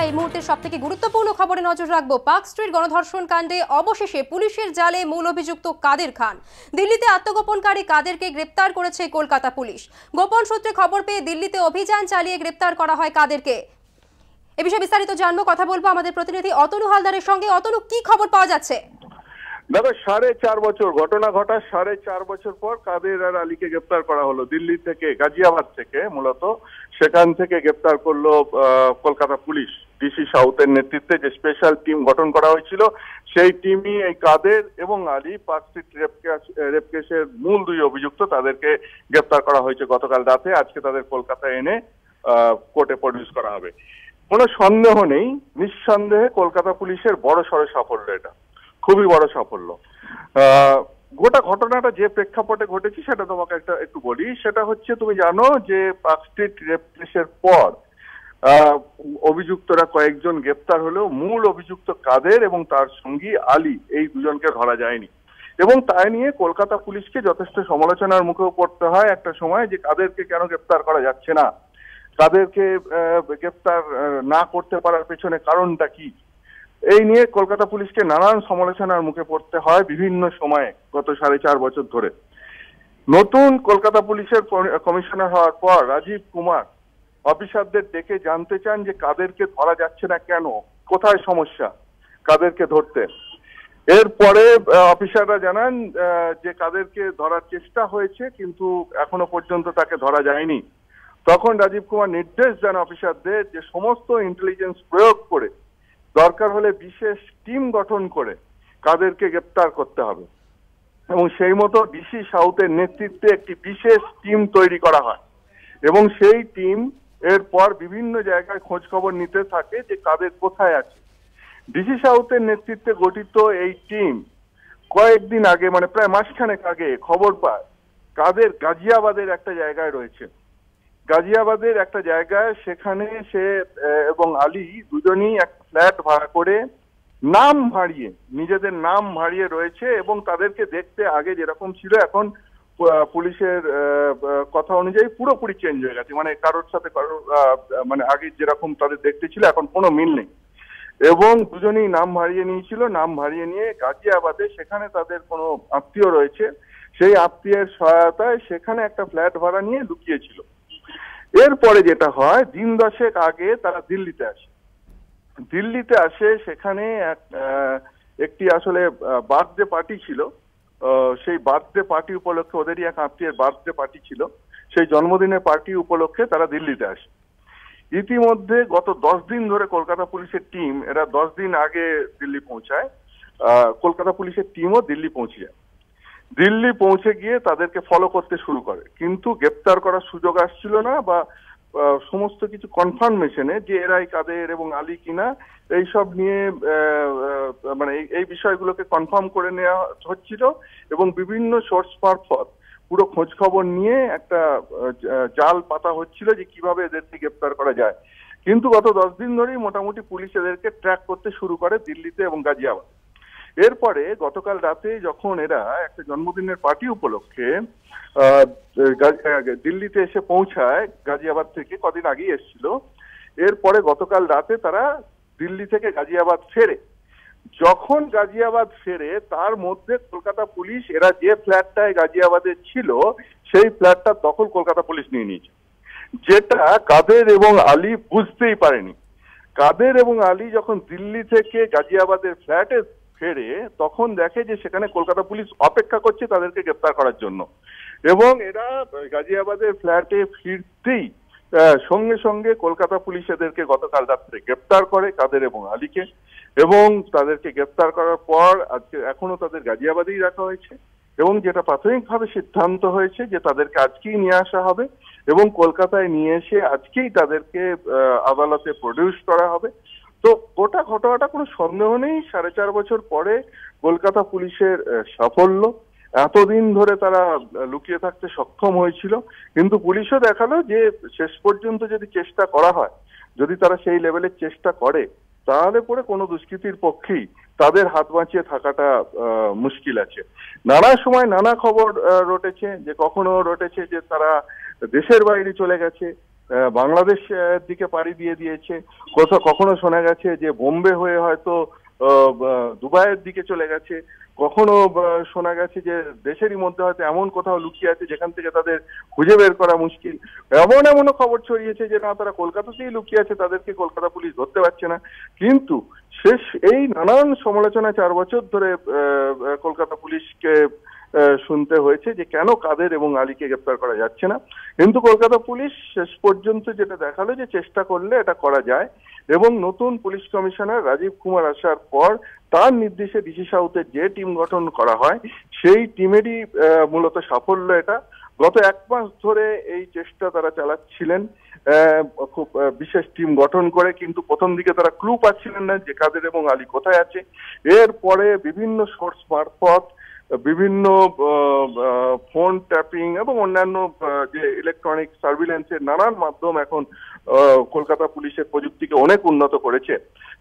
এই মুহূর্তে সবথেকে গুরুত্বপূর্ণ খবরে নজর রাখবো। পার্ক স্ট্রিট গণধর্ষণ কাণ্ডে অবশেষে পুলিশের জালে মূল অভিযুক্ত কাদের খান। দিল্লিতে আত্মগোপনকারী কাদেরকে গ্রেপ্তার করেছে কলকাতা পুলিশ। গোপন সূত্রে খবর পেয়ে দিল্লিতে অভিযান চালিয়ে গ্রেপ্তার করা হয় কাদেরকে। এ বিষয়ে বিস্তারিত জানবো, কথা বলবো আমাদের প্রতিনিধি অতনু হালদারের সঙ্গে। অতনু, কি খবর পাওয়া যাচ্ছে? দেখো, 4.5 বছর ঘটনা ঘটার 4.5 বছর পর কাদের আর আলীকে গ্রেপ্তার করা হলো দিল্লি থেকে, গাজিয়াবাদ থেকে মূলত। সেখান থেকে গ্রেপ্তার করলো কলকাতা পুলিশ। ডিসি সাউথের নেতৃত্বে যে স্পেশাল টিম গঠন করা হয়েছিল, সেই টিমই এই কাদের এবং আলী পার্ক স্ট্রিট রেপ কেসের মূল দুই অভিযুক্ত, তাদেরকে গ্রেপ্তার করা হয়েছে গতকাল রাতে। আজকে তাদের কলকাতায় এনে কোর্টে প্রডিউস করা হবে। কোনো সন্দেহ নেই, নিঃসন্দেহে কলকাতা পুলিশের বড় সড় সাফল্য, এটা খুবই বড় সাফল্য। গোটা ঘটনাটা যে প্রেক্ষাপটে ঘটেছে সেটা তোমাকে একটু বলি। সেটা হচ্ছে, তুমি জানো যে পার্ক স্ট্রিট রেপ কেসের পর অভিযুক্তরা কয়েকজন গ্রেপ্তার হলেও মূল অভিযুক্ত কাদের এবং তার সঙ্গী আলী, এই দুজনকে ধরা যায়নি। এবং তাই নিয়ে কলকাতা পুলিশকে যথেষ্ট সমালোচনার মুখেও পড়তে হয় একটা সময়, যে কাদেরকে কেন গ্রেপ্তার করা যাচ্ছে না, কাদেরকে গ্রেপ্তার না করতে পারার পেছনে কারণটা কি। এই নিয়ে কলকাতা পুলিশকে নানান সমালোচনার মুখে পড়তে হয় বিভিন্ন সময়ে গত 4.5 বছর ধরে। নতুন কলকাতা পুলিশের কমিশনার হওয়ার পর রাজীব কুমার অফিসারদের ডেকে জানতে চান যে কাদেরকে ধরা যাচ্ছে না কেন, কোথায় সমস্যা কাদেরকে ধরতে। এরপরে অফিসাররা জানান যে কাদেরকে ধরার চেষ্টা হয়েছে, কিন্তু এখনো পর্যন্ত তাকে ধরা যায়নি। তখন রাজীব কুমার নির্দেশ দেন অফিসারদের যে সমস্ত ইন্টেলিজেন্স প্রয়োগ করে দরকার হলে বিশেষ টিম গঠন করে কাদেরকে গ্রেপ্তার করতে হবে। এবং সেই মতো ডিসি সাউথের নেতৃত্বে একটি বিশেষ টিম তৈরি করা হয় এবং সেই টিম এরপর বিভিন্ন জায়গায় খোঁজ খবর নিতে থাকে যে কাদের কোথায় আছে। ডিসি সাউথের নেতৃত্বে গঠিত এই টিম কয়েকদিন আগে, মানে প্রায় মাসখানেক আগে খবর পায় কাদের গাজিয়াবাদের একটা জায়গায় রয়েছে। গাজিয়াবাদের একটা জায়গায়, সেখানে সে এবং আলী দুজনই একটা ফ্ল্যাট ভাড়া করে নাম ভাড়িয়ে, নিজেদের নাম ভাড়িয়ে রয়েছে। এবং তাদেরকে দেখতে আগে যেরকম ছিল, এখন পুলিশের কথা অনুযায়ী পুরোপুরি চেঞ্জ হয়ে গেছে। মানে কারোর সাথে কারোর মানে আগে যেরকম তাদের দেখতে ছিল, এখন কোনো মিল নেই। এবং দুজনেই নাম ভাড়িয়ে নিয়েছিল। নাম ভাড়িয়ে নিয়ে গাজিয়াবাদে, সেখানে তাদের কোনো আত্মীয় রয়েছে, সেই আত্মীয়ের সহায়তায় সেখানে একটা ফ্ল্যাট ভাড়া নিয়ে লুকিয়েছিল। এরপরে যেটা হয়, দিন 10 আগে তারা দিল্লিতে আসে। সেখানে একটি আসলে বার্থডে পার্টি ছিল। সেই বার্থডে পার্টি উপলক্ষে, ওদেরই এক আত্মীয়ের বার্থডে পার্টি ছিল, সেই জন্মদিনের পার্টি উপলক্ষে তারা দিল্লিতে আসে। ইতিমধ্যে গত 10 দিন ধরে কলকাতা পুলিশের টিম, এরা 10 দিন আগে দিল্লি পৌঁছায়, কলকাতা পুলিশের টিমও দিল্লি পৌঁছে যায়। দিল্লি পৌঁছে গিয়ে তাদেরকে ফলো করতে শুরু করে, কিন্তু গ্রেপ্তার করার সুযোগ আসছিল না, বা সমস্ত কিছু কনফার্মেশনে যে এরাই কাদের এবং আলী কিনা, এইসব নিয়ে মানে এই বিষয়গুলোকে কনফার্ম করে নেওয়া হচ্ছিল। এবং বিভিন্ন সোর্স মারফত পুরো খোঁজ খবর নিয়ে একটা জাল পাতা হচ্ছিল যে কিভাবে এদেরকে গ্রেপ্তার করা যায়। কিন্তু গত 10 দিন ধরেই মোটামুটি পুলিশ এদেরকে ট্র্যাক করতে শুরু করে দিল্লিতে এবং গাজিয়াবাদ। এরপরে গতকাল রাতে যখন এরা একটা জন্মদিনের পার্টি উপলক্ষে দিল্লিতে এসে পৌঁছায়, গাজিয়াবাদ থেকে কদিন আগেই এসেছিল, এরপরে গতকাল রাতে তারা দিল্লি থেকে গাজিয়াবাদ ফেরে। যখন গাজিয়াবাদ ফেরে, তার মধ্যে কলকাতা পুলিশ, এরা যে ফ্ল্যাটটায় গাজিয়াবাদে ছিল সেই ফ্ল্যাটটা দখল কলকাতা পুলিশ নিয়ে নিয়েছে, যেটা কাদের এবং আলী বুঝতেই পারেনি। কাদের এবং আলী যখন দিল্লি থেকে গাজিয়াবাদের ফ্ল্যাটে ফেরে, তখন দেখে যে সেখানে কলকাতা পুলিশ অপেক্ষা করছে তাদেরকে গ্রেপ্তার করার জন্য। এবং এরা গাজিয়াবাদের ফ্ল্যাটে ফিরতেই সঙ্গে সঙ্গে কলকাতা পুলিশ এদেরকে গতকাল রাত্রে গ্রেপ্তার করে, কাদের এবং আলীকে। এবং তাদেরকে গ্রেপ্তার করার পর আজকে এখনো তাদের গাজিয়াবাদেই রাখা হয়েছে। এবং যেটা প্রাথমিকভাবে সিদ্ধান্ত হয়েছে যে তাদেরকে আজকেই নিয়ে আসা হবে এবং কলকাতায় নিয়ে এসে আজকেই তাদেরকে আদালতে প্রডিউস করা হবে। তো গোটা ঘটনাটা কোনো সন্দেহ নেই 4.5 বছর পরে কলকাতা পুলিশের সাফল্য। এতদিন ধরে তারা লুকিয়ে থাকতে সক্ষম হয়েছিল, কিন্তু পুলিশও দেখালো যে শেষ পর্যন্ত যদি চেষ্টা করা হয়, যদি তারা সেই লেভেলের চেষ্টা করে, তাহলে পরে কোনো দুষ্কৃতীর পক্ষেই তাদের হাত বাঁচিয়ে থাকাটা মুশকিল আছে। নানা সময় নানা খবর রটেছে, যে কখনো রটেছে যে তারা দেশের বাইরে চলে গেছে, বাংলাদেশ দিকে পাড়ি দিয়ে দিয়েছে, কখনো শোনা গেছে যে বোম্বে হয়ে হয়তো দুবাইয়ের দিকে চলে গেছে, কখনো শোনা গেছে যে দেশেরই মধ্যে হয়তো এমন কোথাও লুকিয়ে আছে যেখান থেকে তাদের খুঁজে বের করা মুশকিল। এমনও খবর ছড়িয়েছে যে না, তারা কলকাতাতেই লুকিয়ে আছে, তাদেরকে কলকাতা পুলিশ ধরতে পারছে না। কিন্তু এই নানান সমালোচনা 4 বছর ধরে কলকাতা পুলিশকে শুনতে হয়েছে যে কেন কাদের এবং আলীকে গ্রেপ্তার করা যাচ্ছে না। কিন্তু কলকাতা পুলিশ শেষ পর্যন্ত যেটা দেখালো যে চেষ্টা করলে এটা করা যায়, এবং নতুন পুলিশ কমিশনার রাজীব কুমার আসার পর তার নির্দেশে ডিসি সাউথের যে টিম গঠন করা হয় সেই টিমেরই মূলত সাফল্য এটা। গত 1 মাস ধরে এই চেষ্টা তারা চালাচ্ছিলেন খুব বিশেষ টিম গঠন করে, কিন্তু প্রথম দিকে তারা ক্লু পাচ্ছিলেন না যে কাদের এবং আলী কোথায় আছে। এরপরে বিভিন্ন সোর্স মারফত, বিভিন্ন ফোন ট্যাপিং এবং অন্যান্য যে ইলেকট্রনিক সার্ভিলেন্সের নানান মাধ্যম এখন কলকাতা পুলিশের প্রযুক্তিকে অনেক উন্নত করেছে।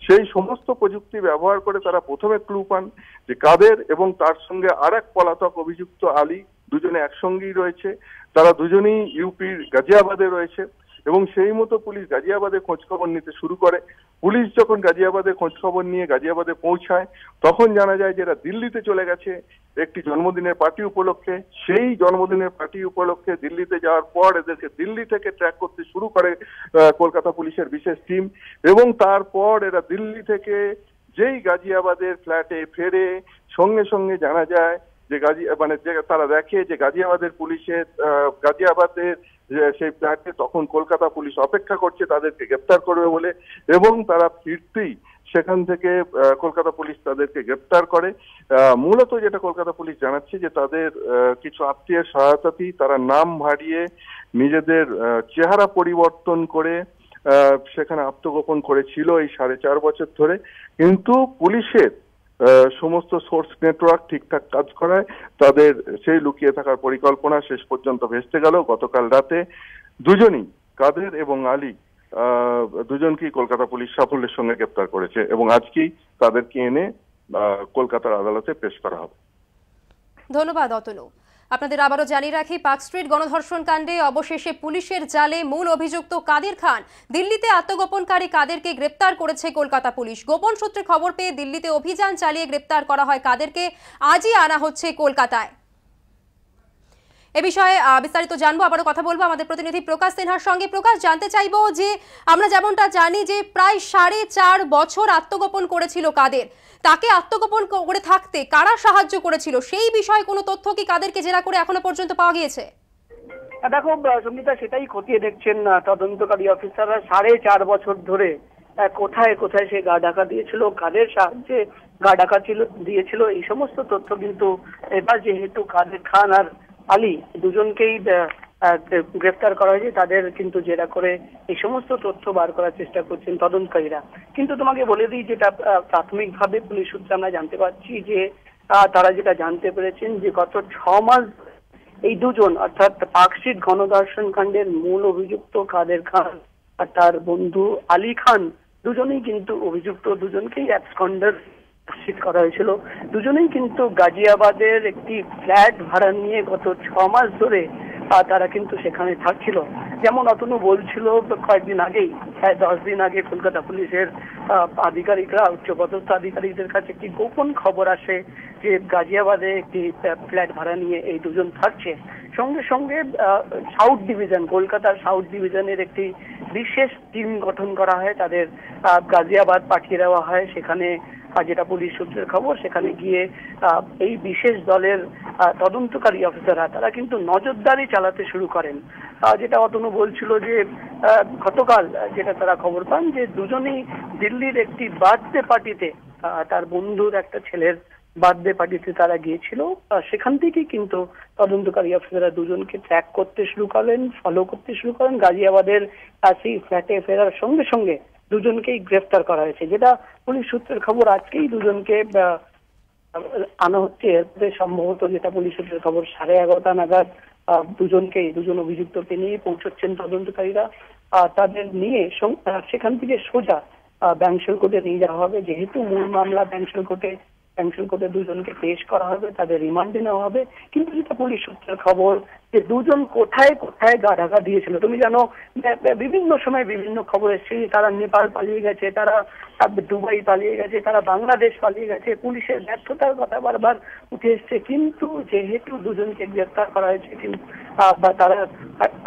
সেই সমস্ত প্রযুক্তি ব্যবহার করে তারা প্রথমে ক্লু পান যে কাদের এবং তার সঙ্গে আরেক পলাতক অভিযুক্ত আলী, দুজনে একসঙ্গেই রয়েছে। তারা দুজনেই ইউপির গাজিয়াবাদে রয়েছে এবং সেই মতো পুলিশ গাজিয়াবাদে খোঁজখবর নিতে শুরু করে। পুলিশ যখন গাজিয়াবাদে খোঁজখবর নিয়ে গাজিয়াবাদে পৌঁছায় তখন জানা যায় যে এরা দিল্লিতে চলে গেছে একটি জন্মদিনের পার্টি উপলক্ষে। সেই জন্মদিনের পার্টি উপলক্ষে দিল্লিতে যাওয়ার পর এদেরকে দিল্লি থেকে ট্র্যাক করতে শুরু করে কলকাতা পুলিশের বিশেষ টিম, এবং তারপর এরা দিল্লি থেকে যেই গাজিয়াবাদের ফ্ল্যাটে ফেরে সঙ্গে সঙ্গে জানা যায় যে তারা দেখে যে গাজিয়াবাদের সেই ফ্ল্যাটে তখন কলকাতা পুলিশ অপেক্ষা করছে তাদেরকে গ্রেপ্তার করবে বলে, এবং তারা ফিরতেই সেখান থেকে কলকাতা পুলিশ তাদেরকে গ্রেপ্তার করে। মূলত যেটা কলকাতা পুলিশ জানাচ্ছে যে তাদের কিছু আত্মীয়ের সহায়তাতেই তারা নাম ভারিয়ে নিজেদের চেহারা পরিবর্তন করে সেখানে আত্মগোপন করেছিল এই 4.5 বছর ধরে। কিন্তু পুলিশের সমস্ত সোর্স নেটওয়ার্ক ঠিকঠাক কাজ করায় তাদের সেই লুকিয়ে থাকার পরিকল্পনা শেষ পর্যন্ত ভেস্তে গেল। গতকাল রাতে দুজনই, কাদের এবং আলী, দুজনকেই কলকাতা পুলিশ সাফল্যের সঙ্গে গ্রেপ্তার করেছে এবং আজকেই তাদেরকে এনে কলকাতার আদালতে পেশ করা হবে। ধন্যবাদ অতনু। আপনাদের আবারও জানিয়ে রাখি, পার্ক স্ট্রিট গণধর্ষণ কাণ্ডে অবশেষে পুলিশের জালে মূল অভিযুক্ত কাদের খান, দিল্লিতে আত্মগোপনকারী কাদেরকে গ্রেপ্তার করেছে কলকাতা পুলিশ। গোপন সূত্রে খবর পেয়ে দিল্লিতে অভিযান চালিয়ে গ্রেপ্তার করা হয় কাদেরকে। আজই আনা হচ্ছে কলকাতায়। এ বিষয়ে বিস্তারিত জানবো, আবারও কথা বলবো আমাদের প্রতিনিধি প্রকাশ সিনহার সঙ্গে। প্রকাশ, জানতে চাইবো যে আমরা যেমনটা জানি যে প্রায় 4.5 বছর আত্মগোপন করেছিল কাদের, তাকে আত্মগোপন করে থাকতে কারা সাহায্য করেছিল সেই বিষয়ে কোনো তথ্য কি কাদেরকে জেরা করে এখনো পর্যন্ত পাওয়া গিয়েছে? দেখো সঙ্গীতা, সেটাই খতিয়ে দেখছেন তদন্তকারী অফিসাররা। 4.5 বছর ধরে কোথায় কোথায় সে গা ঢাকা দিয়েছিল, কাদের সাহায্যে গা ঢাকা দিয়েছিল, এই সমস্ত তথ্য কিন্তু এবার যেহেতু কাদের খান আর আলী দুজনকেই গ্রেফতার করা হয়েছে, তাদের কিন্তু জেরা করে এই সমস্ত তথ্য বার করার চেষ্টা করছেন তদন্তকারীরা। কিন্তু তোমাকে বলে দিই, যেটা প্রাথমিকভাবে পুলিশ সূত্রে আমরা জানতে পারছি যে তারা যেটা জানতে পেরেছেন যে গত 6 মাস এই দুজন, অর্থাৎ পার্ক স্ট্রিট গণধর্ষণ কাণ্ডের মূল অভিযুক্ত কাদের খান আর তার বন্ধু আলী খান, দুজনেই কিন্তু অভিযুক্ত, দুজনকেই অ্যাবসকন্ডার করা হয়েছিল। দুজনেই কিন্তু গাজিয়াবাদের একটি ফ্ল্যাট ভাড়া নিয়ে গত 6 মাস ধরে তারা কিন্তু সেখানে থাকছিল। যেমন অতনু বলছিল, কয়েকদিন আগেই, প্রায় 10 দিন আগে কলকাতা পুলিশের আধিকারিকরা, উচ্চপদস্থ আধিকারিকদের কাছে একটি গোপন খবর আসে যে গাজিয়াবাদে একটি ফ্ল্যাট ভাড়া নিয়ে এই দুজন থাকছে। সঙ্গে সঙ্গে সাউথ ডিভিশন, কলকাতার সাউথ ডিভিশনের একটি বিশেষ টিম গঠন করা হয়, তাদের গাজিয়াবাদ পাঠিয়ে দেওয়া হয়। সেখানে যেটা পুলিশ সূত্রের খবর, সেখানে গিয়ে এই বিশেষ দলের তদন্তকারী অফিসাররা তারা কিন্তু নজরদারি চালাতে শুরু করেন। যেটা অতনু বলছিল যে গতকাল যেটা তারা খবর পান যে দুজনেই দিল্লির একটি বার্থডে পার্টিতে, তার বন্ধুর একটা ছেলের বার্থডে পার্টিতে তারা গিয়েছিল। সেখান থেকেই কিন্তু তদন্তকারী অফিসাররা দুজনকে ট্র্যাক করতে শুরু করেন, ফলো করতে শুরু করেন। গাজিয়াবাদের সেই ফ্ল্যাটে ফেরার সঙ্গে সঙ্গে দুজনকেই গ্রেফতার করা হয়েছে, যেটা পুলিশ সূত্রের খবর। আজকেই দুজনকে আনা হচ্ছে। এরপরে সম্ভবত, যেটা পুলিশ সূত্রের খবর, 11:30 নাগাদ দুজন অভিযুক্তকে নিয়ে পৌঁছচ্ছেন তদন্তকারীরা। তাদের নিয়ে সেখান থেকে সোজা ব্যাংশাল কোর্টে নিয়ে যাওয়া হবে। যেহেতু মূল মামলা ব্যাংশাল কোর্টে দুজনকে পেশ করা হবে, তাদের রিমান্ডে নেওয়া হবে। কিন্তু যেটা পুলিশ সূত্রের খবর, যে দুজন কোথায় কোথায় গা ঢাকা দিয়েছিল। তুমি জানো বিভিন্ন সময় বিভিন্ন খবর এসেছে, তারা নেপাল পালিয়ে গেছে, তারা দুবাই পালিয়ে গেছে, তারা বাংলাদেশ পালিয়ে গেছে, পুলিশের ব্যর্থতার কথা বারবার উঠে এসছে। কিন্তু যেহেতু দুজনকে গ্রেফতার করা হয়েছে, বা তারা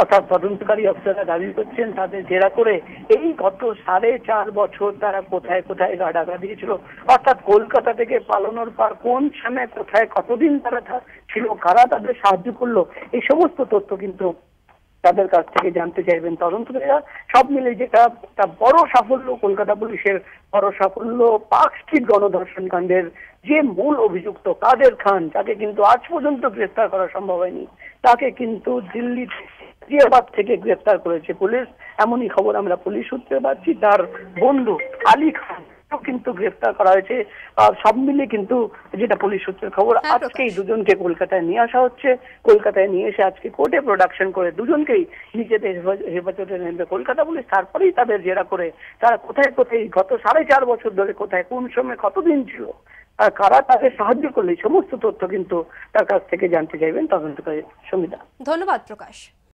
অর্থাৎ তদন্তকারী অফিসাররা দাবি করছেন তাদের জেরা করে এই গত 4.5 বছর তারা কোথায় কোথায় গা ঢাকা দিয়েছিল, অর্থাৎ কলকাতা থেকে পালানোর পর কোন সময় কোথায় কতদিন তারা ছিল, কারা তাদের সাহায্য করলো, এই সমস্ত তথ্য কিন্তু তাদের কাছ থেকে জানতে চাইবেন তদন্তকারীরা। সব মিলে যেটা একটা বড় সাফল্য কলকাতা পুলিশের, বড় সাফল্য পার্ক স্ট্রিট গণধর্ষণ কাণ্ডের যে মূল অভিযুক্ত কাদের খান, তাকে কিন্তু আজ পর্যন্ত গ্রেফতার করা সম্ভব হয়নি, তাকে কিন্তু দিল্লি গাজিয়াবাদ থেকে গ্রেফতার করেছে পুলিশ। এমনই খবর আমরা পুলিশ সূত্রে পাচ্ছি। তার বন্ধু আলী খান কিন্তু গ্রেফতার করা হয়েছে। সব মিলে কিন্তু যেটা পুলিশ সূত্রের খবর, আজকে এই দুজনকে কলকাতায় নিয়ে আসা হচ্ছে। কলকাতায় নিয়ে এসে আজকে কোর্টে প্রোডাকশন করে দুজনকেই নিজেদের হেফাজতে নেবে কলকাতা পুলিশ। তারপরেই তাদের জেরা করে তারা কোথায় কোথায় গত 4.5 বছর ধরে কোথায় কোন সময় কতদিন ছিল, আর কারা তাদের সাহায্য করলে, সমস্ত তথ্য কিন্তু তার কাছ থেকে জানতে চাইবেন তদন্তকারী। সঙ্গীতা, ধন্যবাদ প্রকাশ।